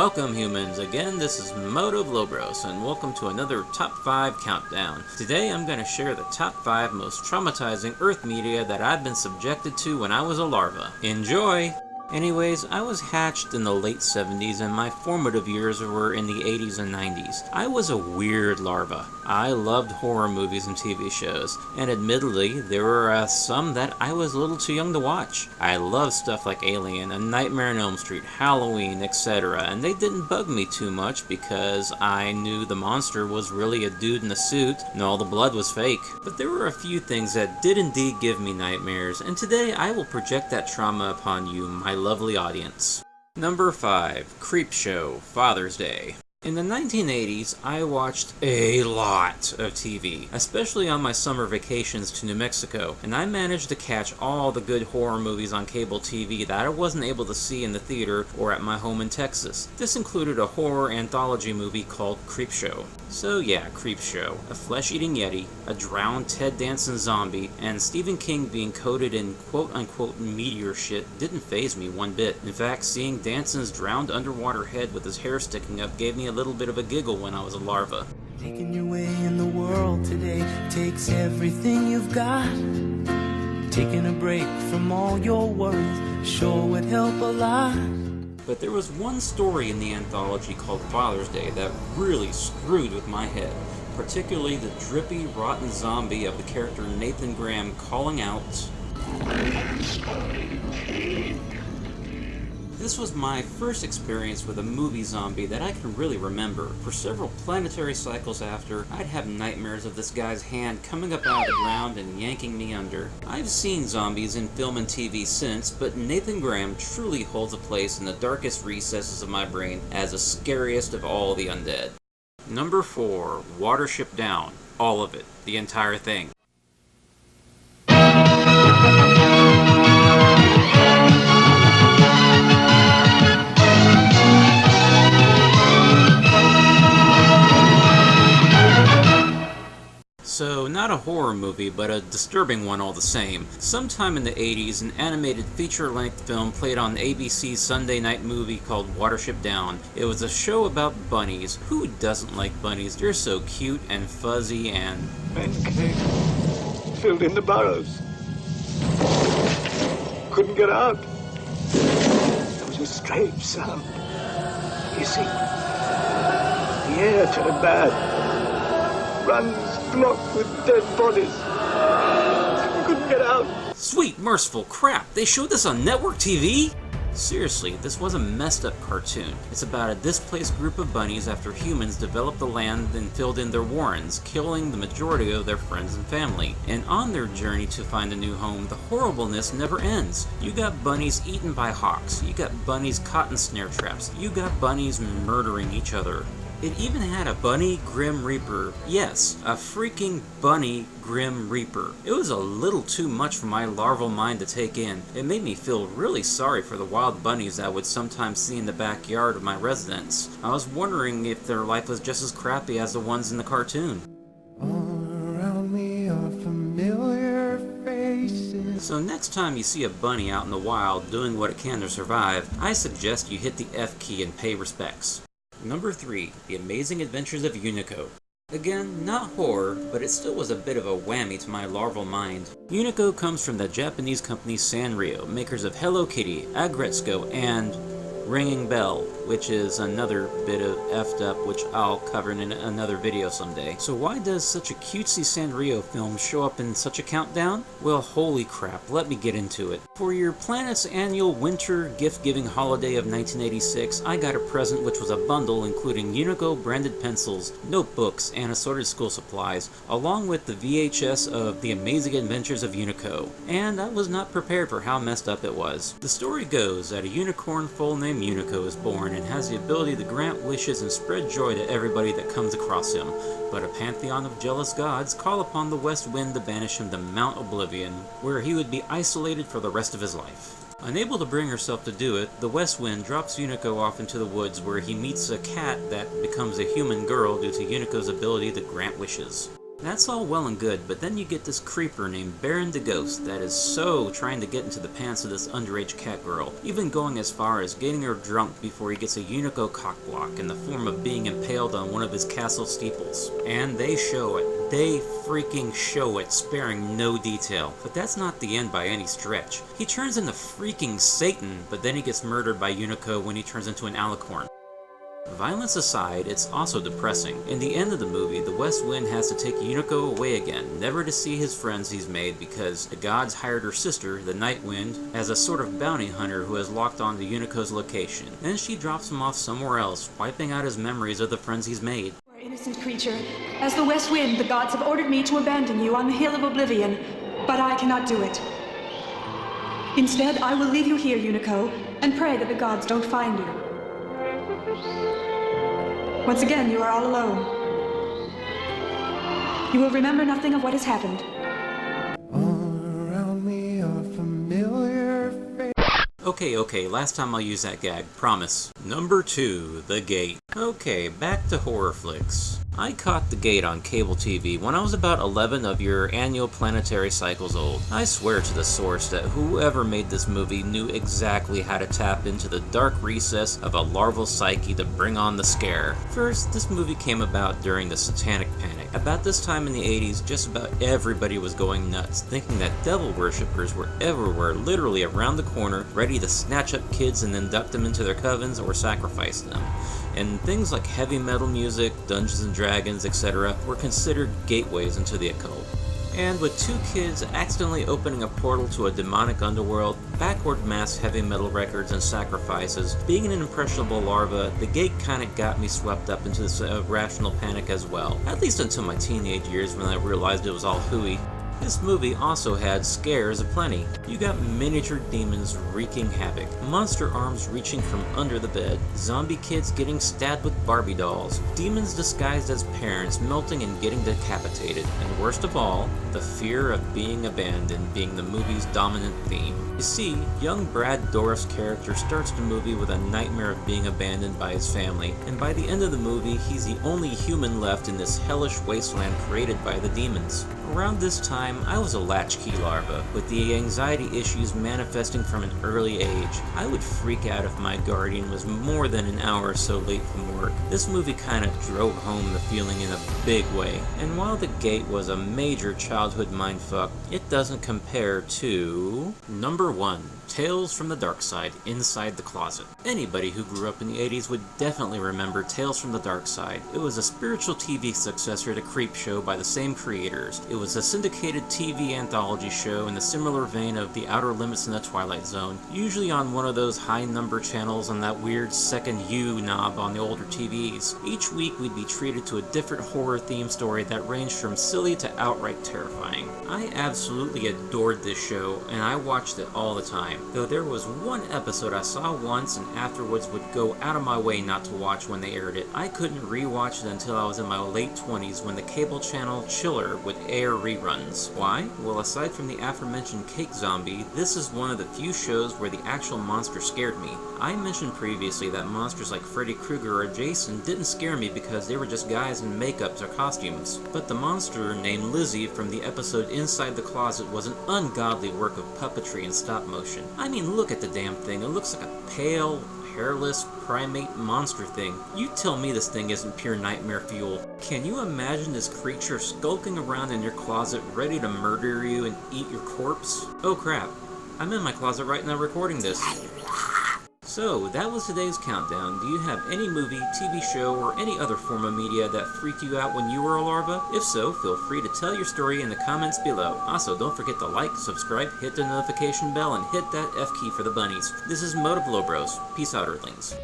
Welcome humans, again this is Moto Lobros and welcome to another Top 5 Countdown. Today I'm going to share the top 5 most traumatizing Earth media that I've been subjected to when I was a larva. Enjoy! Anyways, I was hatched in the late 70s and my formative years were in the 80s and 90s. I was a weird larva. I loved horror movies and TV shows, and admittedly, there were some that I was a little too young to watch. I loved stuff like Alien, A Nightmare on Elm Street, Halloween, etc., and they didn't bug me too much because I knew the monster was really a dude in a suit and all the blood was fake. But there were a few things that did indeed give me nightmares, and today I will project that trauma upon you, my lovely audience. Number 5. Creepshow, Father's Day. In the 1980s, I watched a lot of TV, especially on my summer vacations to New Mexico, and I managed to catch all the good horror movies on cable TV that I wasn't able to see in the theater or at my home in Texas. This included a horror anthology movie called Creepshow. So yeah, Creepshow. A flesh-eating yeti, a drowned Ted Danson zombie, and Stephen King being coated in quote-unquote meteor shit didn't faze me one bit. In fact, seeing Danson's drowned underwater head with his hair sticking up gave me a little bit of a giggle when I was a larva. Taking your way in the world today takes everything you've got. Taking a break from all your worries sure would help a lot. But there was one story in the anthology called Father's Day that really screwed with my head, particularly the drippy, rotten zombie of the character Nathan Graham calling out, This was my first experience with a movie zombie that I can really remember. For several planetary cycles after, I'd have nightmares of this guy's hand coming up out of the ground and yanking me under. I've seen zombies in film and TV since, but Nathan Graham truly holds a place in the darkest recesses of my brain as the scariest of all the undead. Number 4. Watership Down. All of it. The entire thing. So, not a horror movie, but a disturbing one all the same. Sometime in the 80s, an animated feature-length film played on ABC's Sunday night movie called Watership Down. It was a show about bunnies. Who doesn't like bunnies? They're so cute and fuzzy and... Men came, filled in the burrows. Couldn't get out. There was a strange sound. Hissing. The air turned bad. Runs blocked with dead bodies. We couldn't get out. Sweet merciful crap, they showed this on network TV? Seriously, this was a messed up cartoon. It's about a displaced group of bunnies after humans developed the land and filled in their warrens, killing the majority of their friends and family. And on their journey to find a new home, the horribleness never ends. You got bunnies eaten by hawks, you got bunnies caught in snare traps, you got bunnies murdering each other. It even had a bunny Grim Reaper. Yes, a freaking bunny Grim Reaper. It was a little too much for my larval mind to take in. It made me feel really sorry for the wild bunnies I would sometimes see in the backyard of my residence. I was wondering if their life was just as crappy as the ones in the cartoon. All around me are familiar faces. So next time you see a bunny out in the wild doing what it can to survive, I suggest you hit the F key and pay respects. Number 3. The Amazing Adventures of Unico. Again, not horror, but it still was a bit of a whammy to my larval mind. Unico comes from the Japanese company Sanrio, makers of Hello Kitty, Agretzko, and Ringing Bell, which is another bit of effed up, which I'll cover in another video someday. So why does such a cutesy Sanrio film show up in such a countdown? Well, holy crap, let me get into it. For your planet's annual winter gift-giving holiday of 1986, I got a present which was a bundle including Unico branded pencils, notebooks, and assorted school supplies, along with the VHS of The Amazing Adventures of Unico. And I was not prepared for how messed up it was. The story goes that a unicorn foal named Unico is born and has the ability to grant wishes and spread joy to everybody that comes across him, but a pantheon of jealous gods call upon the West Wind to banish him to Mount Oblivion, where he would be isolated for the rest of his life. Unable to bring herself to do it, the West Wind drops Unico off into the woods where he meets a cat that becomes a human girl due to Unico's ability to grant wishes. That's all well and good, but then you get this creeper named Baron the Ghost that is so trying to get into the pants of this underage cat girl, even going as far as getting her drunk before he gets a Unico cockblock in the form of being impaled on one of his castle steeples. And they show it. They freaking show it, sparing no detail. But that's not the end by any stretch. He turns into freaking Satan, but then he gets murdered by Unico when he turns into an alicorn. Violence aside, it's also depressing. In the end of the movie, the West Wind has to take Unico away again, never to see his friends he's made because the gods hired her sister, the Night Wind, as a sort of bounty hunter who has locked on to Unico's location. Then she drops him off somewhere else, wiping out his memories of the friends he's made. Poor innocent creature. As the West Wind, the gods have ordered me to abandon you on the Hill of Oblivion, but I cannot do it. Instead, I will leave you here, Unico, and pray that the gods don't find you. Once again, you are all alone. You will remember nothing of what has happened. All around me are familiar faces. Okay, last time I'll use that gag, promise. Number 2, The Gate. Okay, back to horror flicks. I caught The Gate on cable TV when I was about 11 of your annual planetary cycles old. I swear to the source that whoever made this movie knew exactly how to tap into the dark recess of a larval psyche to bring on the scare. First, this movie came about during the Satanic Panic. About this time in the 80s, just about everybody was going nuts, thinking that devil worshippers were everywhere, literally around the corner, ready to snatch up kids and induct them into their covens or sacrifice them. And things like heavy metal music, Dungeons and Dragons, etc. were considered gateways into the occult. And with 2 kids accidentally opening a portal to a demonic underworld, backward mass heavy metal records and sacrifices, being an impressionable larva, The Gate kinda got me swept up into this irrational panic as well. At least until my teenage years when I realized it was all hooey. This movie also had scares aplenty. You got miniature demons wreaking havoc, monster arms reaching from under the bed, zombie kids getting stabbed with Barbie dolls, demons disguised as parents melting and getting decapitated, and worst of all, the fear of being abandoned being the movie's dominant theme. You see, young Brad Dourif's character starts the movie with a nightmare of being abandoned by his family, and by the end of the movie, he's the only human left in this hellish wasteland created by the demons. Around this time, I was a latchkey larva, with the anxiety issues manifesting from an early age. I would freak out if my guardian was more than an hour or so late from work. This movie kinda drove home the feeling in a big way, and while The Gate was a major childhood mindfuck, it doesn't compare to... Number 1. Tales from the Dark Side, Inside the Closet. Anybody who grew up in the 80s would definitely remember Tales from the Dark Side. It was a spiritual TV successor to Creepshow by the same creators. It was a syndicated TV anthology show in the similar vein of The Outer Limits and The Twilight Zone, usually on one of those high number channels on that weird second U knob on the older TVs. Each week we'd be treated to a different horror theme story that ranged from silly to outright terrifying. I absolutely adored this show, and I watched it all the time. Though there was one episode I saw once and afterwards would go out of my way not to watch when they aired it. I couldn't rewatch it until I was in my late 20s when the cable channel Chiller would air reruns. Why? Well, aside from the aforementioned cake zombie, this is one of the few shows where the actual monster scared me. I mentioned previously that monsters like Freddy Krueger or Jason didn't scare me because they were just guys in makeups or costumes. But the monster named Lizzie from the episode Inside the Closet was an ungodly work of puppetry and stop motion. I mean, look at the damn thing. It looks like a pale, hairless, primate monster thing. You tell me this thing isn't pure nightmare fuel. Can you imagine this creature skulking around in your closet ready to murder you and eat your corpse? Oh crap, I'm in my closet right now recording this. So, that was today's countdown. Do you have any movie, TV show, or any other form of media that freaked you out when you were a larva? If so, feel free to tell your story in the comments below. Also, don't forget to like, subscribe, hit the notification bell, and hit that F key for the bunnies. This is Motive Lobros. Peace out, Earthlings.